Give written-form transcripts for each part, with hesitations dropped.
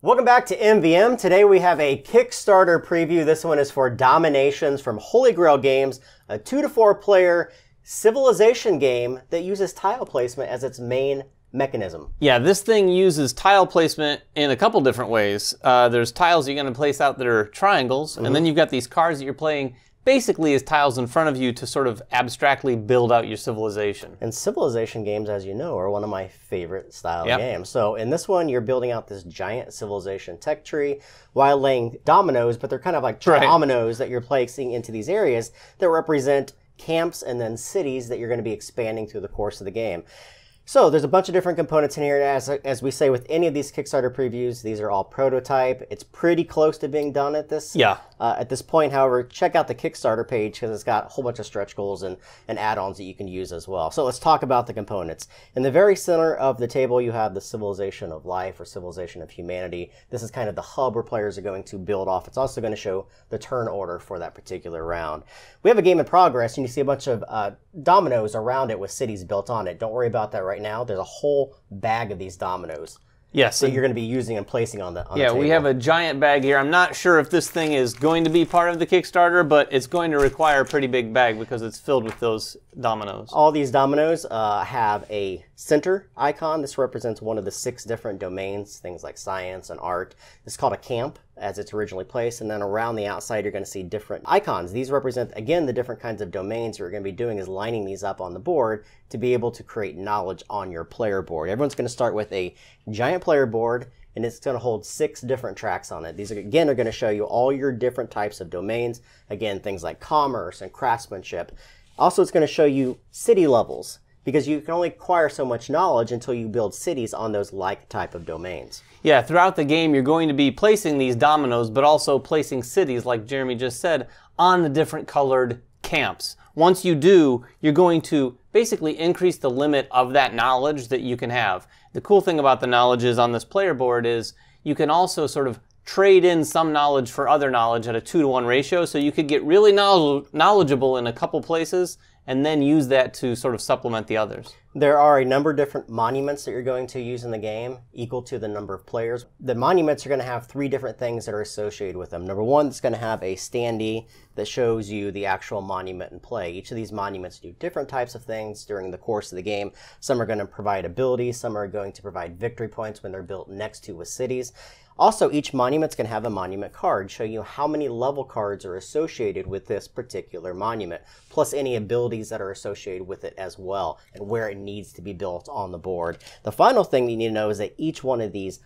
Welcome back to MVM. Today we have a Kickstarter preview. This one is for Dominations from Holy Grail Games, a 2 to 4 player civilization game that uses tile placement as its main mechanism. Yeah, this thing uses tile placement in a couple different ways. There's tiles you're going to place out that are triangles, and then you've got these cards that you're playing basically as tiles in front of you to sort of abstractly build out your civilization. And civilization games, as you know, are one of my favorite style games. So in this one, you're building out this giant civilization tech tree while laying dominoes, but they're kind of like Tri-Onimos that you're placing into these areas that represent camps and then cities that you're going to be expanding through the course of the game. So there's a bunch of different components in here. As we say with any of these Kickstarter previews, these are all prototype. It's pretty close to being done at this point. However, check out the Kickstarter page because it's got a whole bunch of stretch goals and add-ons that you can use as well. So let's talk about the components. In the very center of the table, you have the civilization of life or civilization of humanity. This is kind of the hub where players are going to build off. It's also going to show the turn order for that particular round. We have a game in progress, and you see a bunch of dominoes around it with cities built on it. Don't worry about that right now. There's a whole bag of these dominoes. Yes, that you're going to be using and placing on the table. We have a giant bag here. I'm not sure if this thing is going to be part of the Kickstarter, but it's going to require a pretty big bag because it's filled with those dominoes. All these dominoes have a center icon. This represents one of the 6 different domains, things like science and art. It's called a camp as it's originally placed, and then around the outside you're going to see different icons. These represent, again, the different kinds of domains you're going to be doing is lining these up on the board to be able to create knowledge on your player board. Everyone's going to start with a giant player board, and it's going to hold 6 different tracks on it. These, again, are going to show you all your different types of domains. Again, things like commerce and craftsmanship. Also, it's going to show you city levels, because you can only acquire so much knowledge until you build cities on those like type of domains. Yeah, throughout the game you're going to be placing these dominoes, but also placing cities, like Jeremy just said, on the different colored camps. Once you do, you're going to basically increase the limit of that knowledge that you can have. The cool thing about the knowledge is on this player board is you can also sort of trade in some knowledge for other knowledge at a 2-to-1 ratio, so you could get really knowledgeable in a couple places and then use that to sort of supplement the others. There are a number of different monuments that you're going to use in the game, equal to the number of players. The monuments are going to have 3 different things that are associated with them. Number 1, it's going to have a standee that shows you the actual monument in play. Each of these monuments do different types of things during the course of the game. Some are going to provide abilities, some are going to provide victory points when they're built next to with cities. Also, each monument's going to have a monument card, show you how many level cards are associated with this particular monument, plus any abilities that are associated with it as well, and where it needs to be built on the board. The final thing that you need to know is that each one of these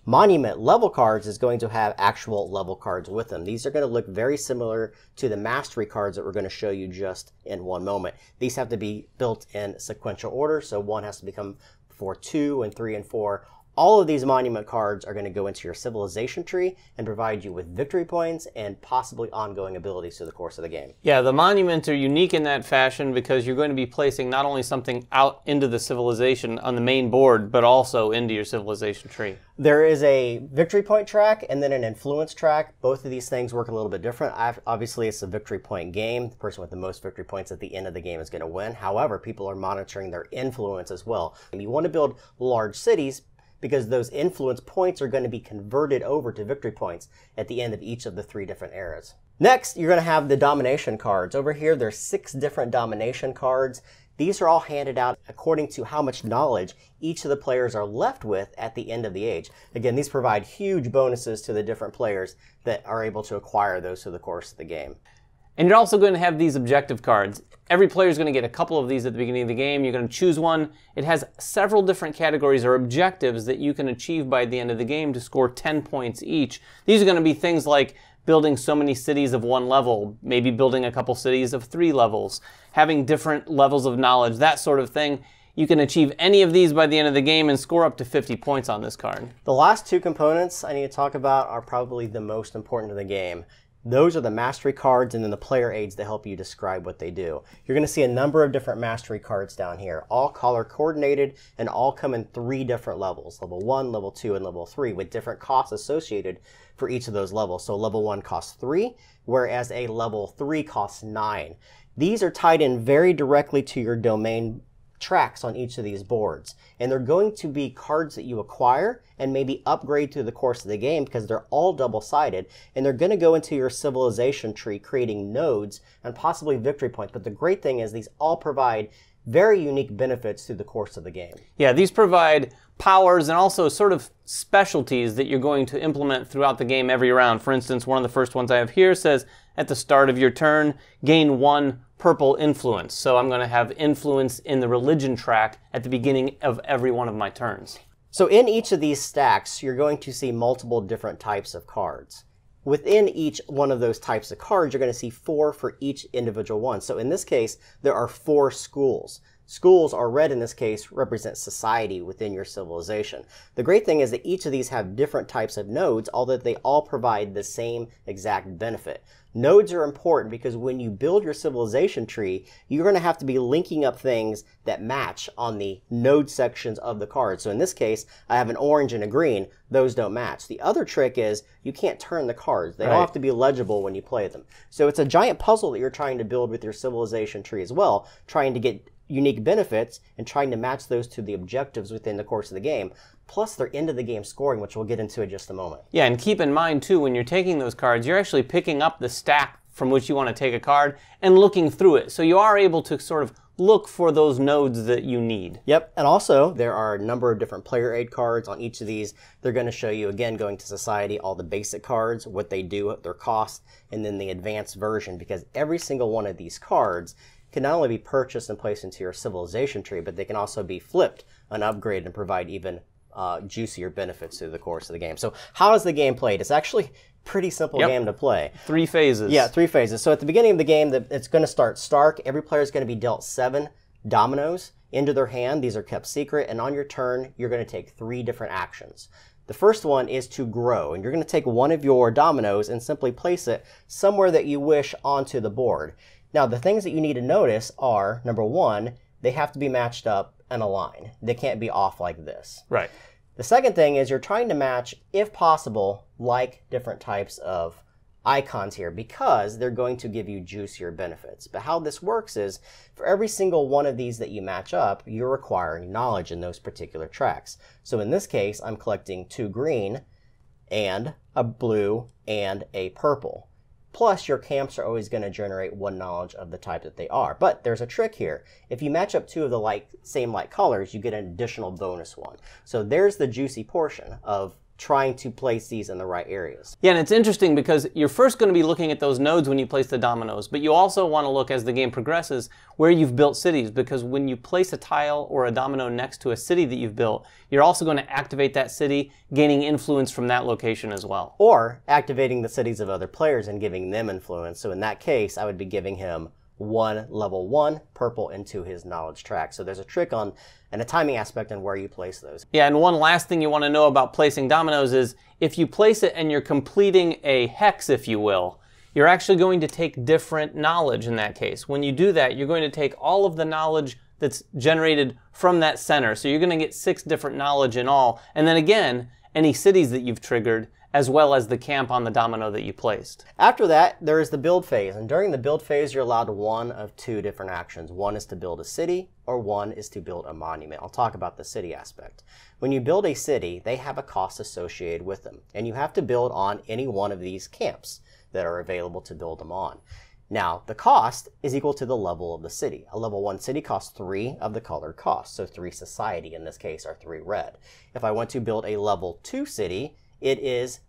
monument level cards is going to have actual level cards with them. These are going to look very similar to the mastery cards that we're going to show you just in one moment. These have to be built in sequential order, so 1 has to become 4, 2, and 3, and 4. All of these monument cards are going to go into your civilization tree and provide you with victory points and possibly ongoing abilities through the course of the game. Yeah, the monuments are unique in that fashion because you're going to be placing not only something out into the civilization on the main board, but also into your civilization tree. There is a victory point track and then an influence track. Both of these things work a little bit different. Obviously, it's a victory point game. The person with the most victory points at the end of the game is going to win. However, people are monitoring their influence as well. And you want to build large cities because those influence points are going to be converted over to victory points at the end of each of the 3 different eras. Next, you're going to have the domination cards. Over here, there's 6 different domination cards. These are all handed out according to how much knowledge each of the players are left with at the end of the age. Again, these provide huge bonuses to the different players that are able to acquire those through the course of the game. And you're also going to have these objective cards. Every player is going to get a couple of these at the beginning of the game. You're going to choose one. It has several different categories or objectives that you can achieve by the end of the game to score 10 points each. These are going to be things like building so many cities of 1 level, maybe building a couple cities of 3 levels, having different levels of knowledge, that sort of thing. You can achieve any of these by the end of the game and score up to 50 points on this card. The last 2 components I need to talk about are probably the most important to the game. Those are the mastery cards and then the player aids that help you describe what they do. You're going to see a number of different mastery cards down here, all color coordinated and all come in 3 different levels, level 1, level 2, and level 3, with different costs associated for each of those levels. So level 1 costs 3, whereas a level 3 costs 9. These are tied in very directly to your domain tracks on each of these boards. And they're going to be cards that you acquire and maybe upgrade through the course of the game because they're all double-sided. And they're going to go into your civilization tree, creating nodes and possibly victory points. But the great thing is these all provide very unique benefits through the course of the game. Yeah, these provide powers and also sort of specialties that you're going to implement throughout the game every round. For instance, one of the first ones I have here says, at the start of your turn, gain 1 purple influence. So I'm going to have influence in the religion track at the beginning of every one of my turns. So in each of these stacks, you're going to see multiple different types of cards. Within each one of those types of cards, you're going to see 4 for each individual one. So in this case, there are 4 schools. Schools, are red in this case, represent society within your civilization. The great thing is that each of these have different types of nodes, although they all provide the same exact benefit. Nodes are important because when you build your civilization tree, you're going to have to be linking up things that match on the node sections of the card. So in this case, I have an orange and a green. Those don't match. The other trick is you can't turn the cards. They all have to be legible when you play them. So it's a giant puzzle that you're trying to build with your civilization tree as well, trying to get unique benefits and trying to match those to the objectives within the course of the game. Plus, they're into the game scoring, which we'll get into in just a moment. Yeah, and keep in mind, too, when you're taking those cards, you're actually picking up the stack from which you want to take a card and looking through it. So you are able to sort of look for those nodes that you need. Yep, and also there are a number of different player aid cards on each of these. They're going to show you, again, going to society, all the basic cards, what they do, their cost, and then the advanced version, because every single one of these cards can not only be purchased and placed into your civilization tree, but they can also be flipped and upgraded and provide even juicier benefits through the course of the game. So how is the game played? It's actually pretty simple game to play. 3 phases. Yeah, 3 phases. So at the beginning of the game, it's going to start stark. Every player is going to be dealt 7 dominoes into their hand. These are kept secret. And on your turn, you're going to take 3 different actions. The first one is to grow. And you're going to take one of your dominoes and simply place it somewhere that you wish onto the board. Now, the things that you need to notice are, number 1, they have to be matched up in a line. They can't be off like this. Right. The second thing is you're trying to match, if possible, like different types of icons here because they're going to give you juicier benefits. But how this works is for every single one of these that you match up, you're acquiring knowledge in those particular tracks. So in this case, I'm collecting 2 green and a blue and a purple. Plus, your camps are always going to generate 1 knowledge of the type that they are. But there's a trick here. If you match up 2 of the same light colors, you get an additional bonus 1. So there's the juicy portion of trying to place these in the right areas. Yeah, and it's interesting because you're first going to be looking at those nodes when you place the dominoes, but you also want to look as the game progresses where you've built cities, because when you place a tile or a domino next to a city that you've built, you're also going to activate that city, gaining influence from that location as well. Or activating the cities of other players and giving them influence. So in that case, I would be giving him 1 level 1 purple into his knowledge track. So there's a trick on and a timing aspect on where you place those. Yeah, and one last thing you want to know about placing dominoes is if you place it and you're completing a hex, if you will, you're actually going to take different knowledge in that case. When you do that, you're going to take all of the knowledge that's generated from that center. So you're going to get 6 different knowledge in all. And then again, any cities that you've triggered, as well as the camp on the domino that you placed. After that, there is the build phase. And during the build phase, you're allowed 1 of 2 different actions. 1 is to build a city, or 1 is to build a monument. I'll talk about the city aspect. When you build a city, they have a cost associated with them. And you have to build on any one of these camps that are available to build them on. Now, the cost is equal to the level of the city. A level 1 city costs 3 of the colored costs. So 3 society, in this case, are 3 red. If I want to build a level 2 city, it is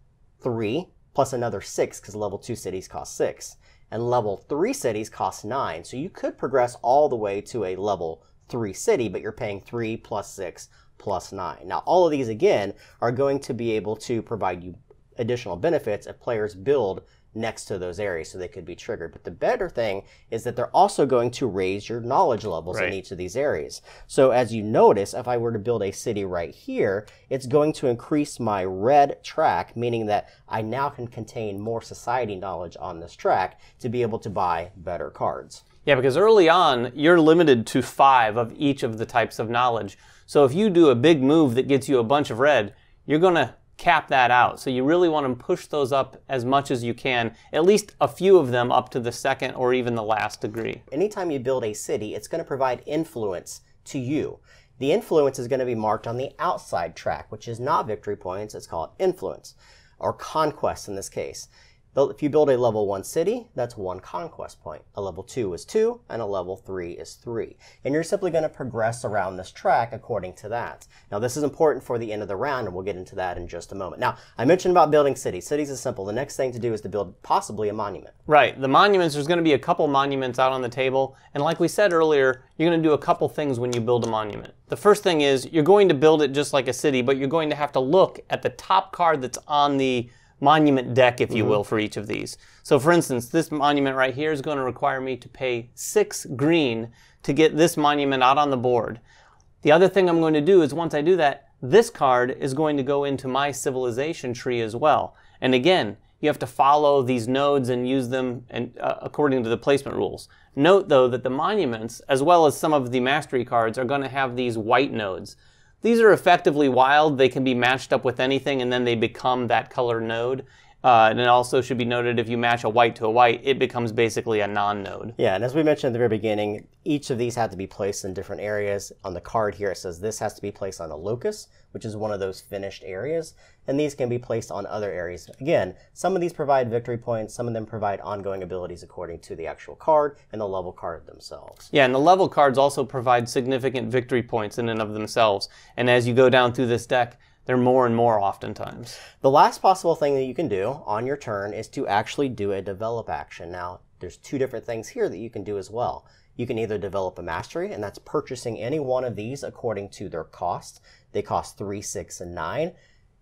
3 plus another 6 because level 2 cities cost 6. And level 3 cities cost 9. So you could progress all the way to a level 3 city, but you're paying 3 plus 6 plus 9. Now, all of these, again, are going to be able to provide you additional benefits if players build next to those areas, so they could be triggered. But the better thing is that they're also going to raise your knowledge levels in each of these areas. So as you notice, if I were to build a city right here, it's going to increase my red track, meaning that I now can contain more society knowledge on this track to be able to buy better cards. Yeah, because early on, you're limited to 5 of each of the types of knowledge. So if you do a big move that gets you a bunch of red, you're going to cap that out. So you really want to push those up as much as you can, at least a few of them up to the 2nd or even the last degree. Anytime you build a city, it's going to provide influence to you. The influence is going to be marked on the outside track, which is not victory points. It's called influence, or conquest in this case. If you build a level 1 city, that's 1 conquest point. A level 2 is 2, and a level 3 is 3. And you're simply going to progress around this track according to that. Now, this is important for the end of the round, and we'll get into that in just a moment. Now, I mentioned about building cities. Cities is simple. The next thing to do is to build possibly a monument. Right. The monuments, there's going to be a couple monuments out on the table. And like we said earlier, you're going to do a couple things when you build a monument. The first thing is you're going to build it just like a city, but you're going to have to look at the top card that's on the monument deck, if you will, for each of these. So for instance, this monument right here is going to require me to pay 6 green to get this monument out on the board. The other thing I'm going to do is once I do that, this card is going to go into my civilization tree as well. And again, you have to follow these nodes and use them according to the placement rules. Note though that the monuments, as well as some of the mastery cards, are going to have these white nodes. These are effectively wild. They can be matched up with anything and then they become that color node. And it also should be noted if you match a white to a white, it becomes basically a non-node. Yeah, and as we mentioned at the very beginning, each of these have to be placed in different areas. On the card here it says this has to be placed on a locus, which is one of those finished areas, and these can be placed on other areas. Again, some of these provide victory points, some of them provide ongoing abilities according to the actual card and the level card themselves. Yeah, and the level cards also provide significant victory points in and of themselves, and as you go down through this deck, they're more and more oftentimes. The last possible thing that you can do on your turn is to actually do a develop action. Now, there's 2 different things here that you can do as well. You can either develop a mastery, and that's purchasing any one of these according to their cost. They cost 3, 6, and 9.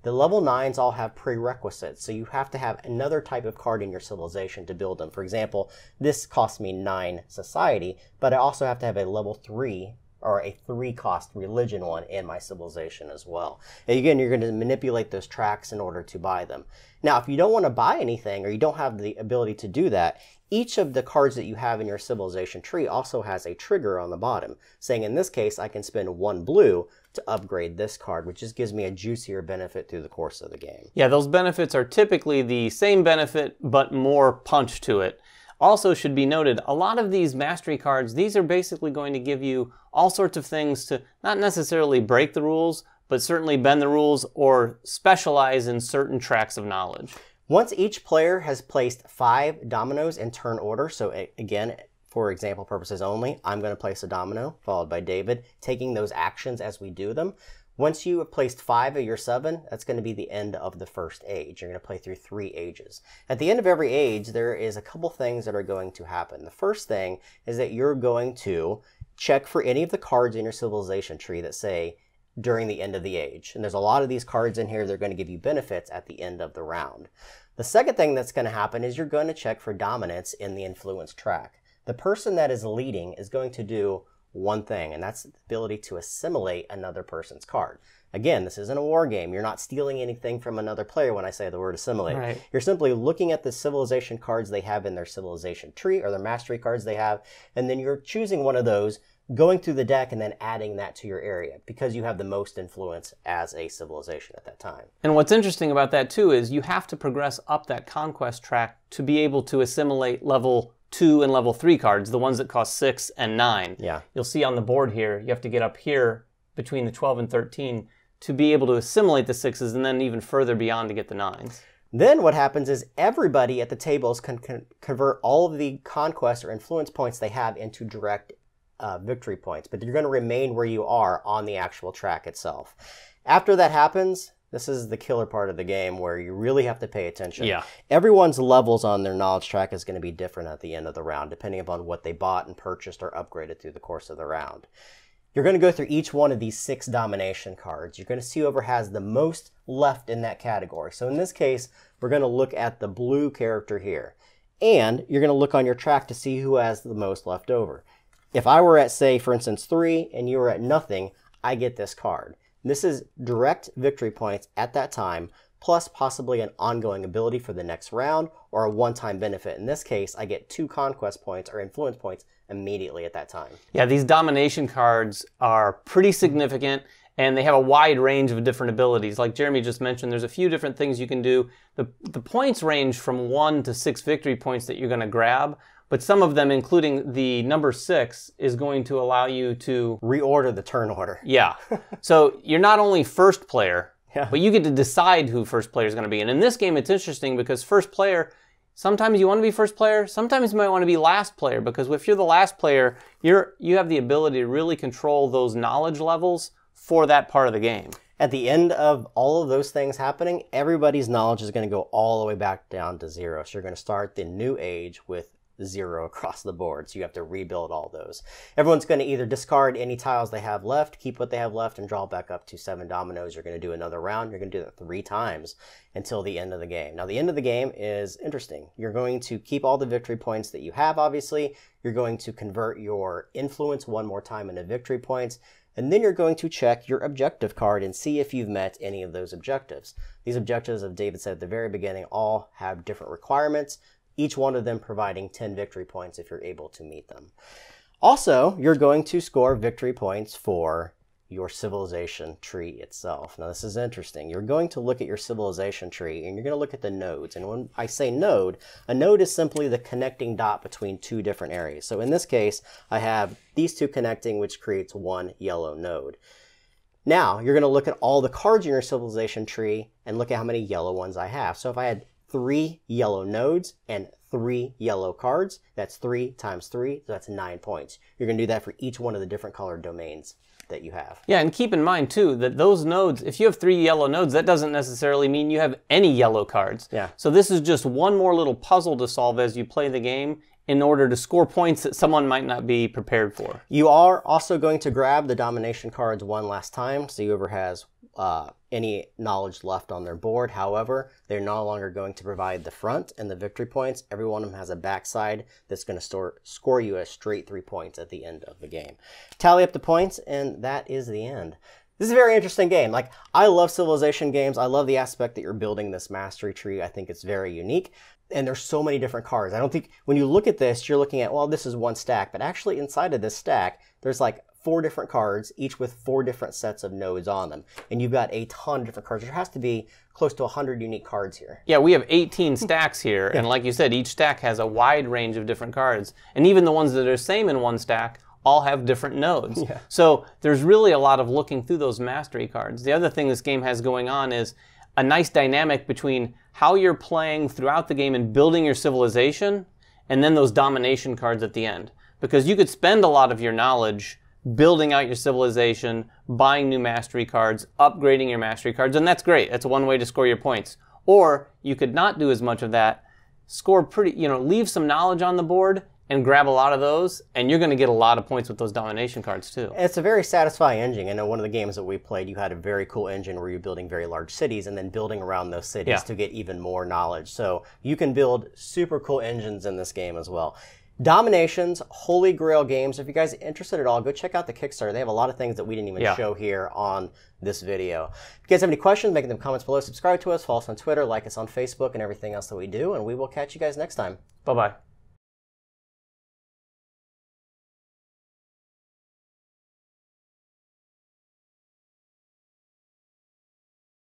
The level 9s all have prerequisites, so you have to have another type of card in your civilization to build them. For example, this costs me 9 society, but I also have to have a level 3 or a 3-cost religion one in my civilization as well. And again, you're going to manipulate those tracks in order to buy them. Now, if you don't want to buy anything or you don't have the ability to do that, each of the cards that you have in your civilization tree also has a trigger on the bottom, saying in this case, I can spend 1 blue to upgrade this card, which just gives me a juicier benefit through the course of the game. Yeah, those benefits are typically the same benefit, but more punch to it. Also should be noted, a lot of these mastery cards, these are basically going to give you all sorts of things to not necessarily break the rules, but certainly bend the rules or specialize in certain tracks of knowledge. Once each player has placed 5 dominoes in turn order, so again, for example purposes only, I'm going to place a domino, followed by David, taking those actions as we do them. Once you have placed 5 of your 7, that's going to be the end of the first age. You're going to play through 3 ages. At the end of every age, there is a couple things that are going to happen. The first thing is that you're going to check for any of the cards in your civilization tree that say during the end of the age. And there's a lot of these cards in here that are going to give you benefits at the end of the round. The second thing that's going to happen is you're going to check for dominance in the influence track. The person that is leading is going to do one thing, and that's the ability to assimilate another person's card. Again, this isn't a war game. You're not stealing anything from another player when I say the word assimilate. Right. You're simply looking at the civilization cards they have in their civilization tree or their mastery cards they have, and then you're choosing one of those, going through the deck, and then adding that to your area because you have the most influence as a civilization at that time. And what's interesting about that too is you have to progress up that conquest track to be able to assimilate level 2 and level 3 cards, the ones that cost 6 and 9. Yeah. You'll see on the board here, you have to get up here between the 12 and 13 to be able to assimilate the 6s and then even further beyond to get the 9s. Then what happens is everybody at the tables can convert all of the conquest or influence points they have into direct victory points, but you're going to remain where you are on the actual track itself. After that happens, this is the killer part of the game where you really have to pay attention. Yeah. Everyone's levels on their knowledge track is going to be different at the end of the round, depending upon what they bought and purchased or upgraded through the course of the round. You're going to go through each one of these 6 domination cards. You're going to see whoever has the most left in that category. So in this case, we're going to look at the blue character here. And you're going to look on your track to see who has the most left over. If I were at, say, for instance, 3 and you were at nothing, I get this card. This is direct victory points at that time, plus possibly an ongoing ability for the next round or a one-time benefit. In this case, I get 2 conquest points or influence points immediately at that time. Yeah, these domination cards are pretty significant and they have a wide range of different abilities. Like Jeremy just mentioned, there's a few different things you can do. The points range from 1 to 6 victory points that you're going to grab, but some of them, including the number 6, is going to allow you to reorder the turn order. Yeah. So you're not only first player, yeah, but you get to decide who first player is going to be. And in this game, it's interesting because first player, sometimes you want to be first player, sometimes you might want to be last player, because if you're the last player, you have the ability to really control those knowledge levels for that part of the game. At the end of all of those things happening, everybody's knowledge is going to go all the way back down to 0. So you're going to start the new age with 0 across the board. So you have to rebuild all those. Everyone's going to either discard any tiles they have left, keep what they have left, and draw back up to 7 dominoes. You're going to do another round. You're going to do that 3 times until the end of the game. Now, the end of the game is interesting. You're going to keep all the victory points that you have, obviously. You're going to convert your influence one more time into victory points. And then you're going to check your objective card and see if you've met any of those objectives. These objectives, as David said at the very beginning, all have different requirements, each one of them providing 10 victory points if you're able to meet them. Also, you're going to score victory points for your civilization tree itself. Now, this is interesting. You're going to look at your civilization tree, and you're going to look at the nodes. And when I say node, a node is simply the connecting dot between 2 different areas. So in this case, I have these 2 connecting, which creates 1 yellow node. Now, you're going to look at all the cards in your civilization tree and look at how many yellow ones I have. So if I had 3 yellow nodes and 3 yellow cards, that's 3 times 3, so that's 9 points. You're going to do that for each one of the different colored domains that you have. Yeah, and keep in mind too that those nodes, if you have 3 yellow nodes, that doesn't necessarily mean you have any yellow cards. Yeah. So this is just one more little puzzle to solve as you play the game in order to score points that someone might not be prepared for. You are also going to grab the domination cards one last time, see whoever has any knowledge left on their board. However, they're no longer going to provide the front and the victory points. Every one of them has a backside that's going to score you a straight 3 points at the end of the game. Tally up the points, and that is the end. This is a very interesting game. Like, I love civilization games. I love the aspect that you're building this mastery tree. I think it's very unique. And there's so many different cards. I don't think when you look at this, you're looking at, well, this is one stack. But actually inside of this stack, there's like 4 different cards, each with 4 different sets of nodes on them. And you've got a ton of different cards. There has to be close to 100 unique cards here. Yeah, we have 18 stacks here. And like you said, each stack has a wide range of different cards. And even the ones that are the same in one stack all have different nodes. Yeah. So there's really a lot of looking through those mastery cards. The other thing this game has going on is a nice dynamic between how you're playing throughout the game and building your civilization, and then those domination cards at the end. Because you could spend a lot of your knowledge building out your civilization, buying new mastery cards, upgrading your mastery cards, and that's great. That's one way to score your points. Or you could not do as much of that, score leave some knowledge on the board, and grab a lot of those, and you're going to get a lot of points with those domination cards too. It's a very satisfying engine. I know one of the games that we played, you had a very cool engine where you're building very large cities and then building around those cities to get even more knowledge. So you can build super cool engines in this game as well. Dominations, Holy Grail games. If you guys are interested at all, go check out the Kickstarter. They have a lot of things that we didn't even show here on this video. If you guys have any questions, make them in the comments below. Subscribe to us, follow us on Twitter, like us on Facebook, and everything else that we do. And we will catch you guys next time. Bye-bye.